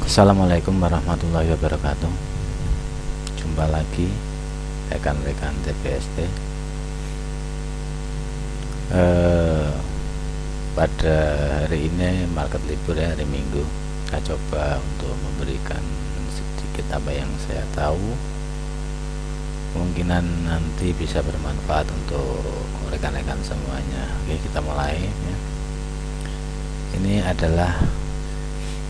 Assalamualaikum warahmatullahi wabarakatuh. Jumpa lagi rekan-rekan TPST. Pada hari ini market libur ya, hari Minggu. Saya coba untuk memberikan sedikit apa yang saya tahu. Kemungkinan nanti bisa bermanfaat untuk rekan-rekan semuanya. Oke, kita mulai ya. Ini adalah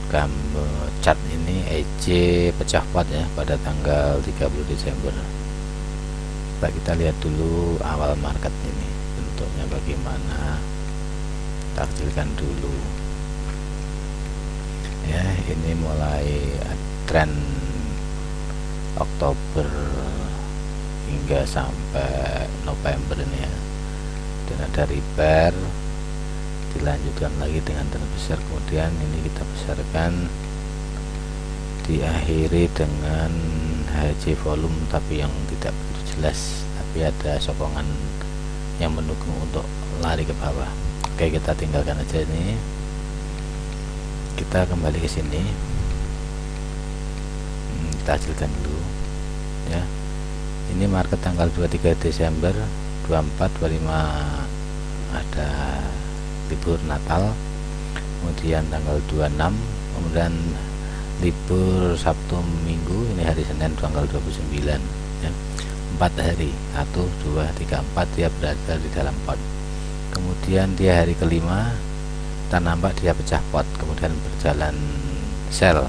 gambar chart ini EJ pecah pot ya pada tanggal 30 Desember. Coba kita lihat dulu awal market ini bentuknya bagaimana. Kita kecilkan dulu ya. Ini mulai tren Oktober hingga sampai November ini ya, dan ada repair, dilanjutkan lagi dengan tren besar, kemudian ini kita besarkan, diakhiri dengan HC volume tapi yang tidak begitu jelas, tapi ada sokongan yang mendukung untuk lari ke bawah. Oke, kita tinggalkan aja ini, kita kembali ke sini, kita hasilkan dulu ya. Ini market tanggal 23 Desember 24 25 ada libur Natal, kemudian tanggal 26, kemudian libur Sabtu Minggu, ini hari Senin tanggal 29 ya. 4 hari, 1 2 3 4 dia berada di dalam pot. Kemudian dia hari kelima, kita nampak dia pecah pot, kemudian berjalan sell,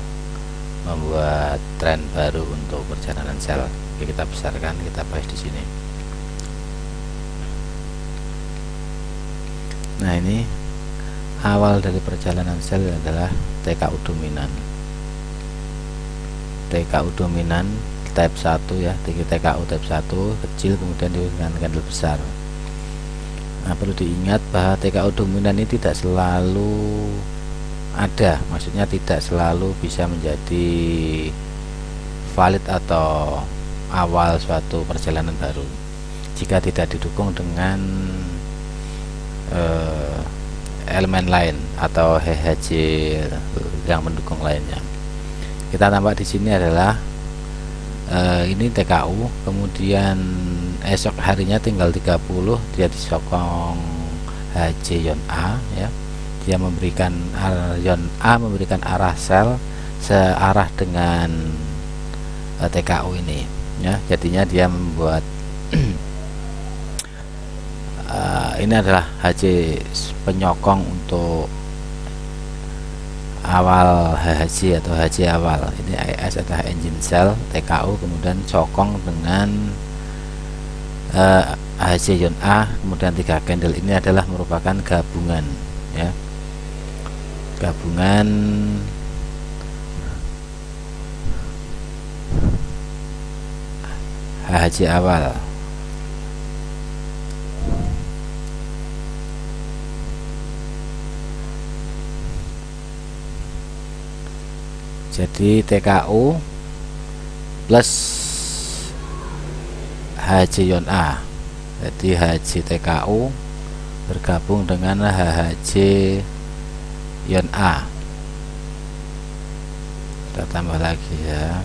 membuat tren baru untuk perjalanan sell. Oke, kita besarkan, kita bahas di sini. Nah, ini awal dari perjalanan sell adalah TKU dominan. TKU dominan type 1 ya, TKU type 1 kecil kemudian dengan candle besar. Nah, perlu diingat bahwa TKU dominan ini tidak selalu ada, maksudnya tidak selalu bisa menjadi valid atau awal suatu perjalanan baru jika tidak didukung dengan elemen lain atau HHC yang mendukung lainnya. Kita tampak di sini adalah ini TKU, kemudian esok harinya tinggal 30 dia disokong HC Yon A ya. Dia memberikan Yon A memberikan arah sell searah dengan TKU ini ya. Jadinya dia membuat ini adalah HC penyokong untuk awal HHC atau HC awal. Ini AS adalah engine sell TKU, kemudian sokong dengan HC Yon A, kemudian 3 candle ini adalah merupakan gabungan ya, gabungan HHC awal. Jadi TKU plus HHC Yon A, jadi HHC TKU bergabung dengan HHC Yon A. Kita tambah lagi ya.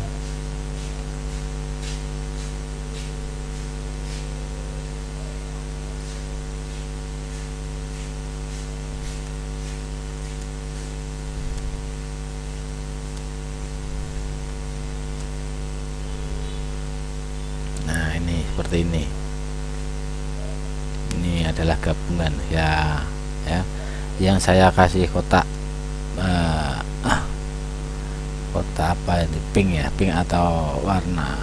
Seperti ini adalah gabungan ya yang saya kasih kotak kotak apa ini, pink ya, pink atau warna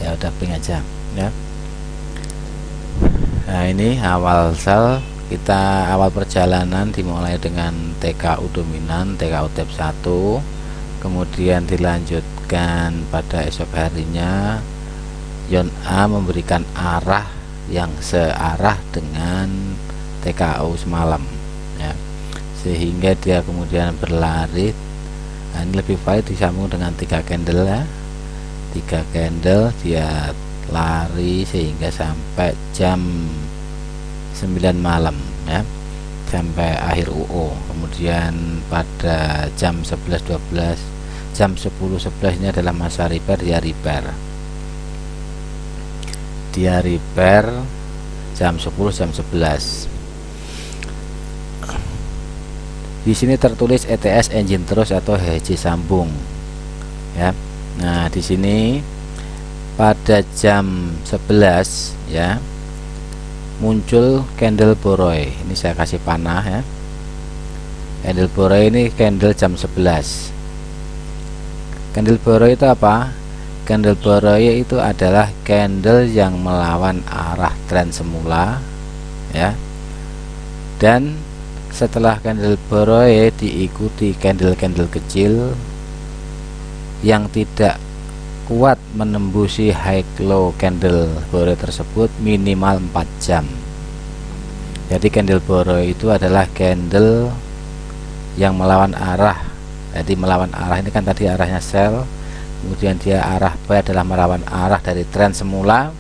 ya, udah pink aja ya. Nah, ini awal sell kita, awal perjalanan dimulai dengan TKU dominan, TKU type 1, kemudian dilanjutkan pada esok harinya Yon A memberikan arah yang searah dengan TKU semalam ya, sehingga dia kemudian berlari. Nah, ini lebih baik disambung dengan 3 candle ya, 3 candle dia lari sehingga sampai jam 9 malam ya. sampai akhir UO. Kemudian pada jam 11.12 jam 10.11 ini adalah masa repair, dia repair jam 10 jam 11. Di sini tertulis ETS engine terus atau HC sambung ya. Nah di sini pada jam 11 ya muncul candle Boroi. Ini saya kasih panah ya. Candle Boroi ini candle jam 11. Candle Boroi itu apa? Candle Boroi itu adalah candle yang melawan arah tren semula ya. Dan setelah candle Boroi diikuti candle-candle kecil yang tidak kuat menembusi high low candle Boroi tersebut minimal 4 jam. Jadi candle Boroi itu adalah candle yang melawan arah. Jadi melawan arah ini kan tadi arahnya sell, kemudian dia arah buy adalah melawan arah dari tren semula,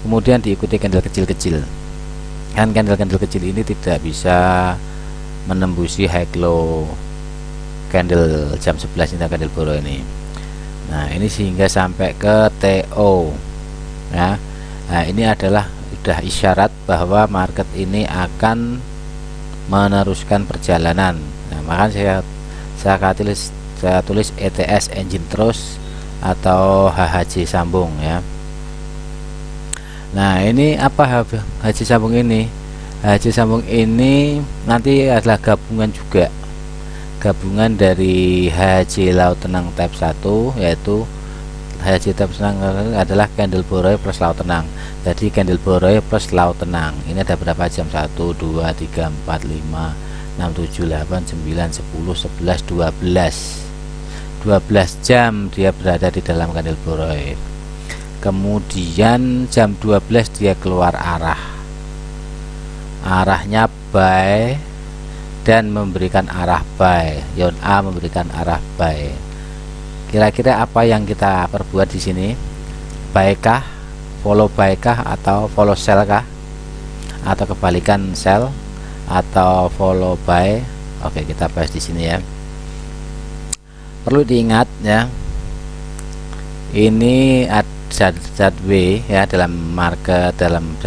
kemudian diikuti candle kecil-kecil. Kan candle-candle kecil ini tidak bisa menembusi high low candle jam 11 ini, candle Boroi ini. Nah ini sehingga sampai ke TO ya. Nah ini adalah sudah isyarat bahwa market ini akan meneruskan perjalanan. Nah makanya saya tulis ETS engine terus atau HHC sambung ya. Nah ini apa HHC sambung ini? HHC sambung ini nanti adalah gabungan juga, gabungan dari HHC laut tenang type 1, yaitu HHC type tenang adalah candle Boroi plus laut tenang. Jadi candle Boroi plus laut tenang ini ada berapa jam? 1 2 3 4 5 6 7 8 9 10 11 12 jam dia berada di dalam candle Boroi. Kemudian jam 12 dia keluar arahnya buy dan memberikan arah buy. Yon A memberikan arah buy. Kira-kira apa yang kita perbuat di sini? Buy kah, follow buy kah, atau follow sell kah, atau kebalikan sell atau follow buy? Oke, kita bahas di sini ya. Perlu diingat ya, ini ada sideways ya, dalam market dalam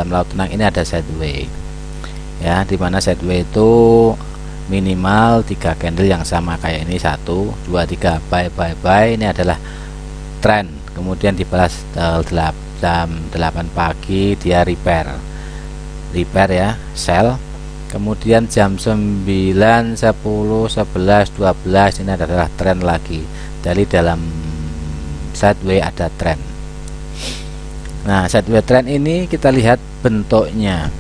laut tenang ini ada sideways ya, dimana sideways itu minimal 3 candle yang sama kayak ini, 1 2 3 buy. Ini adalah trend. Kemudian dibalas jam 8 pagi dia repair ya, sell. Kemudian jam 9 10 11 12 ini adalah trend lagi. Jadi dalam sideways ada trend. Nah sideways trend ini kita lihat bentuknya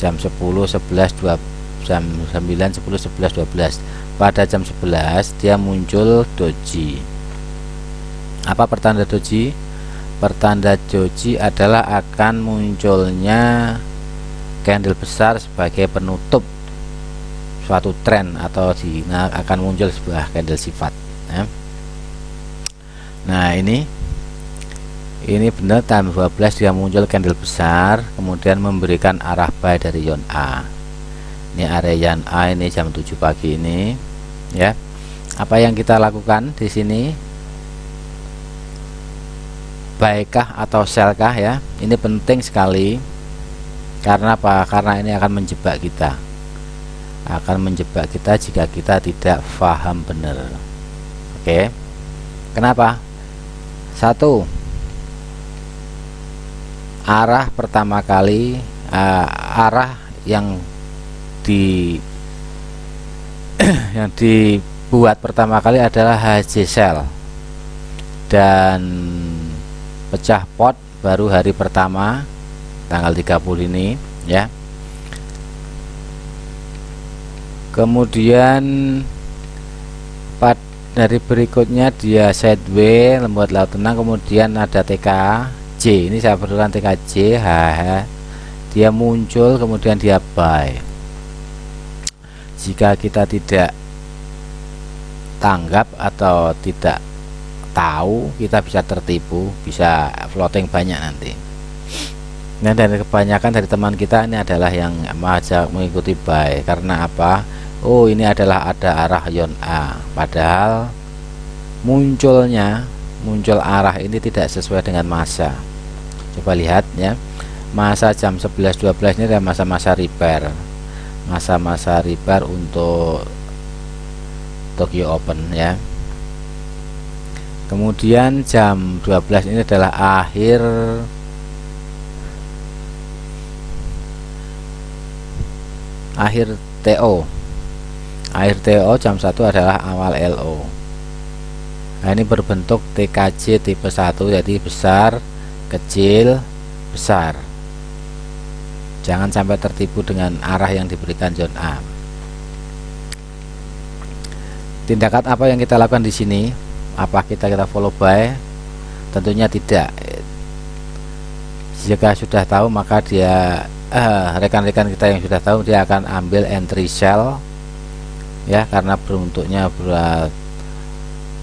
jam 10 11 2 jam 9 10 11 12. Pada jam 11 dia muncul doji. Apa pertanda doji? Pertanda doji adalah akan munculnya candle besar sebagai penutup suatu tren, atau akan muncul sebuah candle sifat ya. Nah ini benar tanggal 12 dia muncul candle besar, kemudian memberikan arah buy dari Yon A. Ini area Yon A ini jam 7 pagi ini ya. Apa yang kita lakukan di sini? Buy kah atau sell kah ya? Ini penting sekali. Karena apa? Karena ini akan menjebak kita. Jika kita tidak paham benar. Oke. Kenapa? 1, arah pertama kali, arah yang dibuat pertama kali adalah HC sell dan pecah pot baru hari pertama tanggal 30 ini ya. Kemudian dari berikutnya dia sideways membuat laut tenang, kemudian ada TKJ. Ini saya perlukan TKJ, dia muncul, kemudian dia buy. Jika kita tidak tanggap atau tidak tahu, kita bisa tertipu, bisa floating banyak nanti. Nah, dari kebanyakan dari teman kita ini adalah yang mengikuti buy karena apa? Oh, ini adalah ada arah ion A, padahal muncul arah ini tidak sesuai dengan masa. Coba lihat ya, masa jam 11.12 ini adalah masa-masa repair, masa-masa repair untuk Tokyo Open ya. Kemudian jam 12 ini adalah akhir TO. Akhir TO jam 1 adalah awal LO. Nah, ini berbentuk TKJ tipe 1, jadi besar, kecil, besar. Jangan sampai tertipu dengan arah yang diberikan zone A. Tindakan apa yang kita lakukan di sini? Apa kita follow buy? Tentunya tidak. Jika sudah tahu, maka dia rekan-rekan kita yang sudah tahu, dia akan ambil entry sell ya, karena bentuknya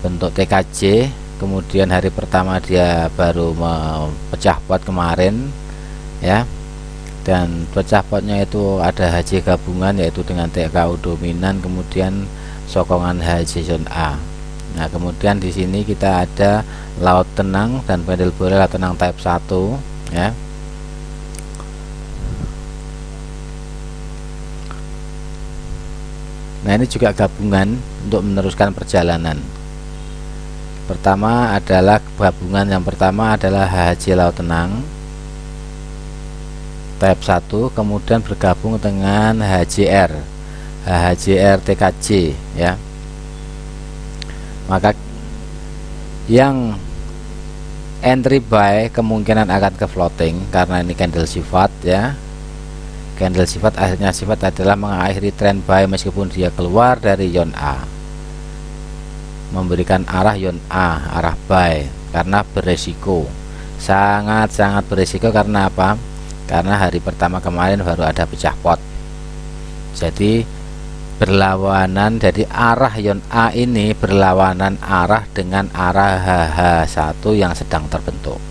bentuk TKJ. Kemudian hari pertama dia baru pecah pot kemarin ya, dan pecah potnya itu ada HJ gabungan yaitu dengan TKU dominan, kemudian sokongan HJ zone A. Nah, kemudian di sini kita ada laut tenang dan pendel boleh laut tenang type 1 ya. Nah, ini juga gabungan untuk meneruskan perjalanan. Pertama adalah gabungan yang pertama adalah HHJ laut tenang type 1, kemudian bergabung dengan HHJR TKJ ya. Maka yang entry buy kemungkinan akan ke floating karena ini candle sifat ya. Candle sifat akhirnya sifat adalah mengakhiri trend buy meskipun dia keluar dari ion A, memberikan arah ion A, arah buy, karena beresiko, sangat-sangat beresiko. Karena apa? Karena hari pertama kemarin baru ada pecah pot, jadi berlawanan. Jadi arah ion A ini berlawanan arah dengan arah HH1 yang sedang terbentuk.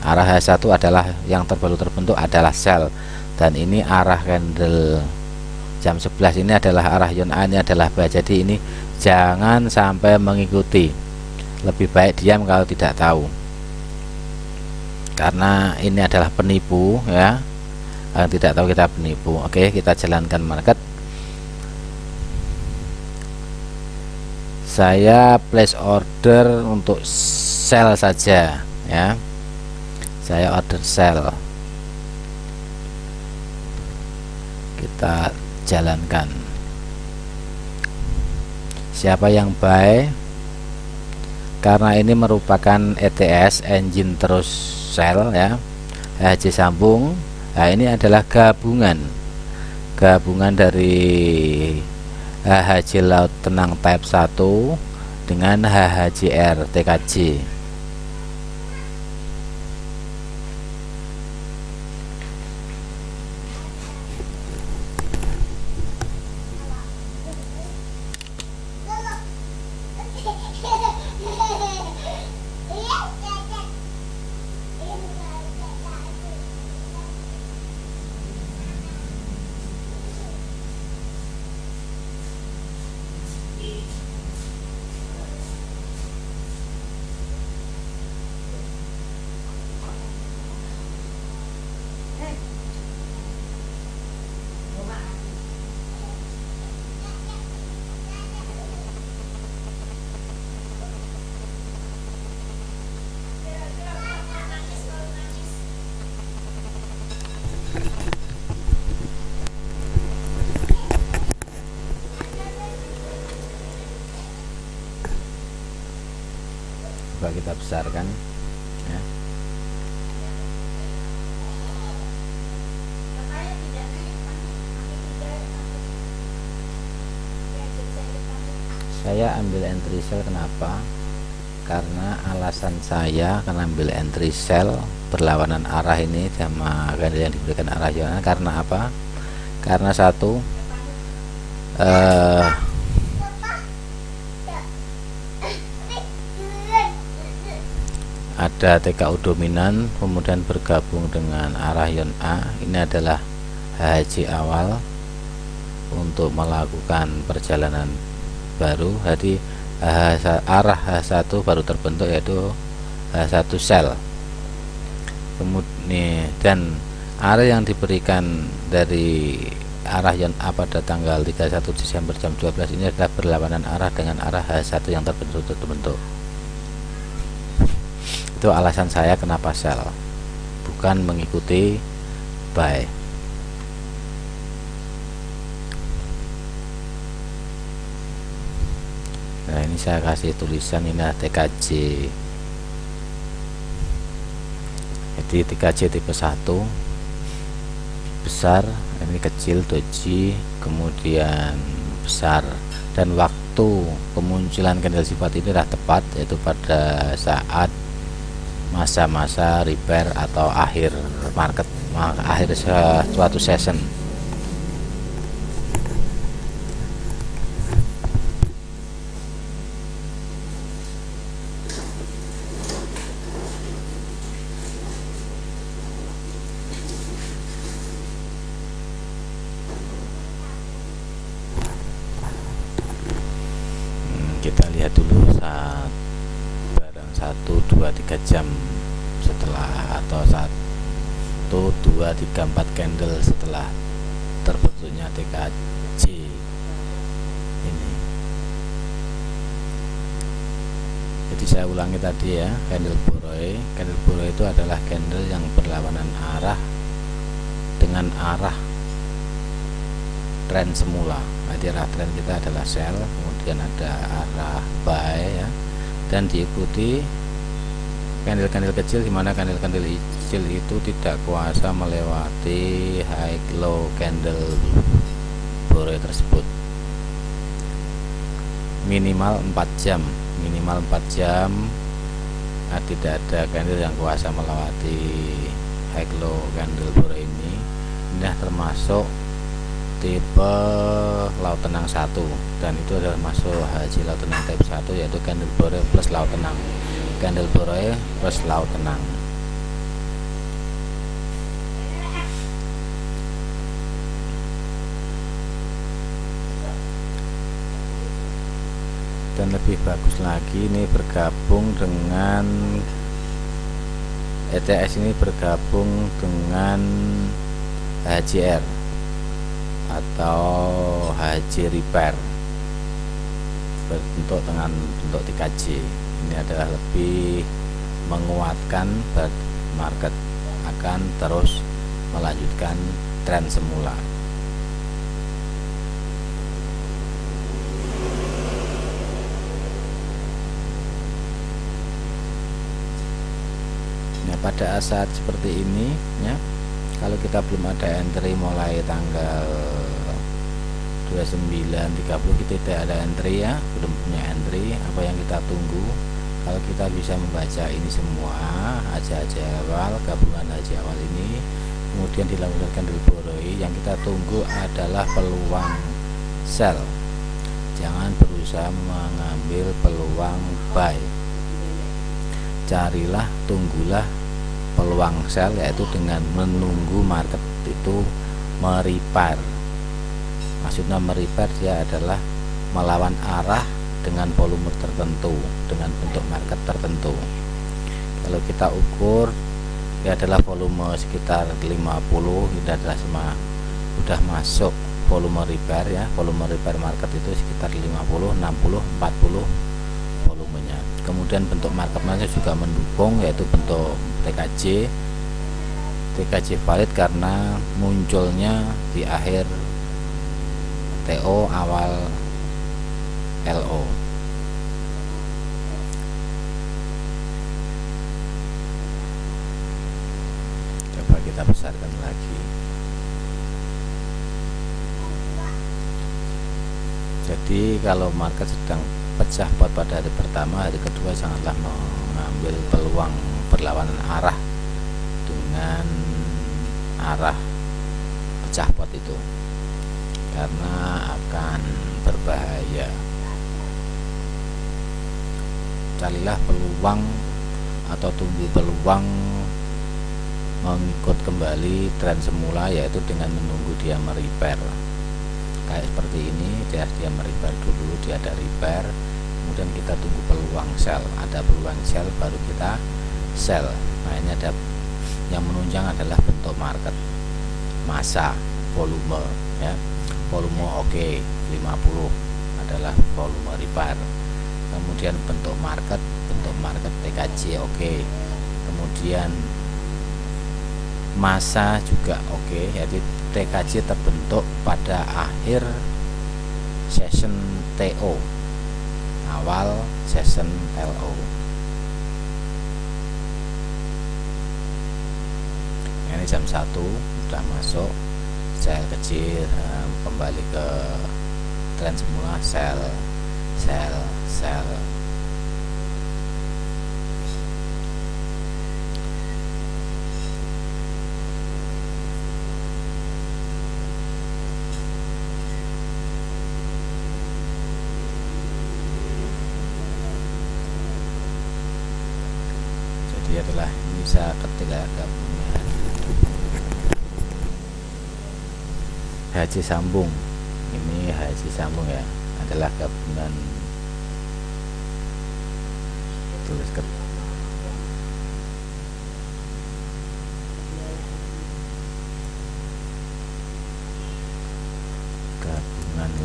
Arah HH1 adalah yang baru terbentuk adalah sell, dan ini arah candle jam 11 ini adalah arah ion A, ini adalah buy. Jadi ini jangan sampai mengikuti, lebih baik diam kalau tidak tahu, karena ini adalah penipu ya. Kalau tidak tahu kita penipu. Oke, kita jalankan market. Saya place order untuk sell saja ya, saya order sell. Kita jalankan. Siapa yang buy? Karena ini merupakan ETS, engine terus sell ya, HJ sambung. Nah, ini adalah gabungan dari HHJ laut tenang type 1 dengan HHJR TKJ. Coba kita besarkan ya. Saya ambil entry sell, kenapa? Karena alasan saya akan ambil entry sell berlawanan arah ini sama candle yang diberikan arah ion. Karena apa? Karena satu, ada TKU dominan kemudian bergabung dengan arah ion A, ini adalah HHC awal untuk melakukan perjalanan baru. Jadi arah H1 baru terbentuk, yaitu H1 sel. Kemudian dan area yang diberikan dari arah ion A pada tanggal 31 Desember jam 12 ini adalah berlawanan arah dengan arah H1 yang terbentuk. Itu alasan saya kenapa sel, bukan mengikuti buy. Nah, ini saya kasih tulisan, ini adalah TKJ. Jadi TKJ tipe 1 besar, ini kecil doji, kemudian besar, dan waktu kemunculan candle sifat ini adalah tepat, yaitu pada saat masa-masa repair atau akhir market, akhir suatu session. Kita lihat dulu saat barang 1, 2, 3 jam setelah, atau 1, 2, 3, 4 candle setelah terbentuknya TKJ ini. Jadi saya ulangi tadi ya, candle Boroi. Candle Boroi itu adalah candle yang berlawanan arah dengan arah tren semula. Jadi arah tren kita adalah sell, kemudian ada arah buy ya, dan diikuti candle-candle kecil, dimana candle-candle kecil itu tidak kuasa melewati high low candle Boroi tersebut. Minimal 4 jam, tidak ada candle yang kuasa melewati high low candle Boroi ini. Ini termasuk tipe laut tenang 1, dan itu adalah masuk HHC laut tenang type 1, yaitu candle Boroi plus laut tenang, candle Boroi plus laut tenang. Dan lebih bagus lagi, ini bergabung dengan ETS, ini bergabung dengan HCR atau HC repair berbentuk dengan bentuk TKJ. Ini adalah lebih menguatkan market akan terus melanjutkan tren semula. Nah, pada saat seperti ini ya, kalau kita belum ada entry mulai tanggal 29-30, kita tidak ada entry ya, belum punya entry. Apa yang kita tunggu? Kalau kita bisa membaca ini semua, HC awal, gabungan HC awal ini, kemudian dilakukan candle Boroi, yang kita tunggu adalah peluang sell. Jangan berusaha mengambil peluang buy. Carilah, tunggulah peluang sell, yaitu dengan menunggu market itu merepair. Maksudnya merepair, dia adalah melawan arah dengan volume tertentu, dengan bentuk market tertentu. Kalau kita ukur, dia adalah volume sekitar 50, ini adalah sudah masuk volume repair ya. Volume repair market itu sekitar 50, 60, 40 volumenya. Kemudian bentuk marketnya juga mendukung, yaitu bentuk TKJ valid karena munculnya di akhir TO awal LO. Coba kita besarkan lagi. Jadi kalau market sedang pecah pada hari pertama, hari kedua janganlah mengambil peluang berlawanan arah dengan arah pecah pot itu, karena akan berbahaya. Carilah peluang atau tunggu peluang mengikut kembali tren semula, yaitu dengan menunggu dia merepair kayak seperti ini. Dia merepair dulu, dia ada repair, kemudian kita tunggu peluang sell, ada peluang sell baru kita sell. Nah, ini ada yang menunjang adalah bentuk market, masa, volume ya. Volume oke, 50 adalah volume repair. Kemudian bentuk market TKJ oke. Kemudian masa juga oke, yaitu TKJ terbentuk pada akhir session TO, awal session LO. Ini jam 1 sudah masuk, sell kecil, kembali ke tren semula, sell. Jadi adalah bisa ketika gabungan HC sambung, ini HC sambung ya, adalah gabungan tulis gabungan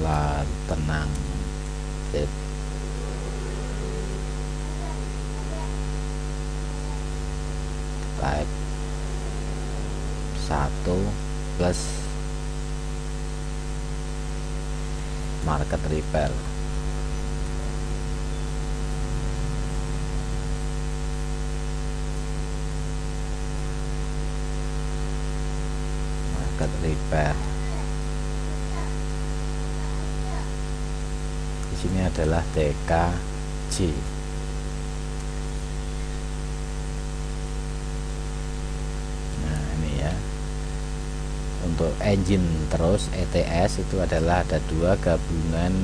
la tenang type 1 plus market repair. Market repair di sini adalah TKJ. Nah, ini ya. Untuk engine terus ETS itu adalah ada dua gabungan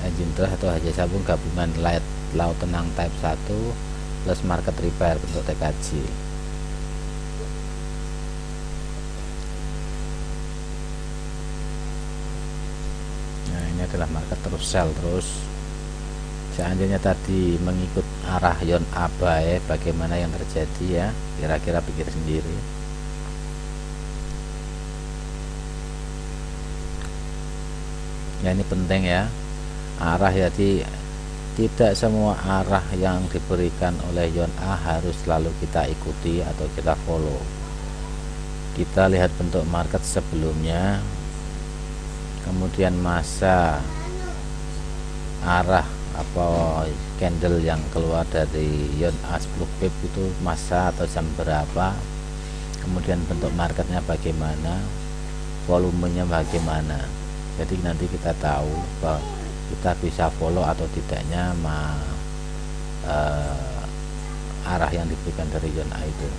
engine terus atau HC sambung gabungan laut tenang type 1 plus market repair untuk TKJ. Nah, ini adalah market terus sell terus. Seandainya tadi mengikut arah Yon Abai, bagaimana yang terjadi ya, kira-kira pikir sendiri. Ya, ini penting ya, arah, jadi tidak semua arah yang diberikan oleh Yon A harus selalu kita ikuti atau kita follow. Kita lihat bentuk market sebelumnya, kemudian masa, arah apa candle yang keluar dari Yon A 10 pip itu masa atau jam berapa, kemudian bentuk marketnya bagaimana, volumenya bagaimana. Jadi nanti kita tahu bahwa kita bisa follow atau tidaknya arah yang diberikan dari Yon A itu.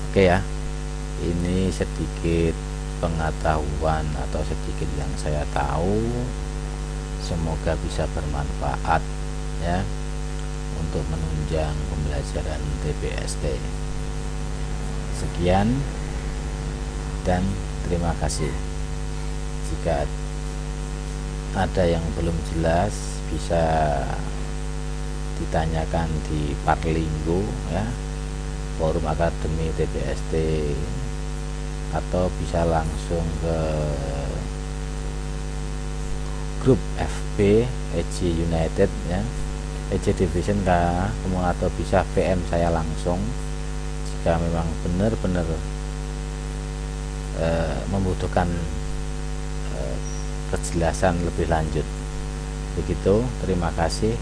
Oke ya, ini sedikit pengetahuan atau sedikit yang saya tahu, semoga bisa bermanfaat ya untuk menunjang pembelajaran TBST. Sekian dan terima kasih. Jika ada yang belum jelas bisa ditanyakan di Parlinggo ya, forum akademi TBST, atau bisa langsung ke grup FB EJ United ya, EJ Division atau bisa PM saya langsung jika memang benar-benar membutuhkan kejelasan lebih lanjut. Begitu, terima kasih.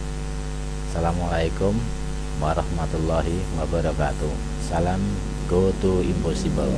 Assalamualaikum warahmatullahi wabarakatuh. Salam go to impossible.